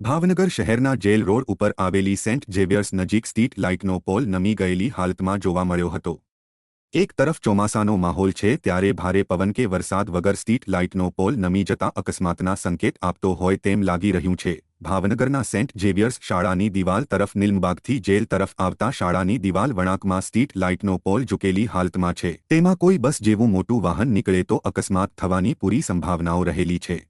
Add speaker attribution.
Speaker 1: ભાવનગર શહેરના jail road ઉપર આવેલી સેન્ટ ઝેવિયર્સ નજીક સ્ટ્રીટ લાઇટનો પોલ નમી ગયેલી હાલતમાં જોવા મળ્યો હતો। એક તરફ ચોમાસાનો માહોલ છે ત્યારે ભારે પવન કે વરસાદ વગર સ્ટ્રીટ લાઇટનો પોલ નમી જતા અકસ્માતના સંકેત આપતો હોય તેમ લાગી રહ્યું છે। ભાવનગરના સેન્ટ ઝેવિયર્સ શાળાની દિવાલ તરફ નીલમબાગથી જેલ તરફ આવતા શાળાની દિવાલ વળાંકમાં સ્ટ્રીટ લાઇટનો પોલ ઝૂકેલી હાલતમાં છે। તેમાં કોઈ બસ જેવું મોટું વાહન નીકળે તો અકસ્માત થવાની પૂરી સંભાવનાઓ રહેલી છે।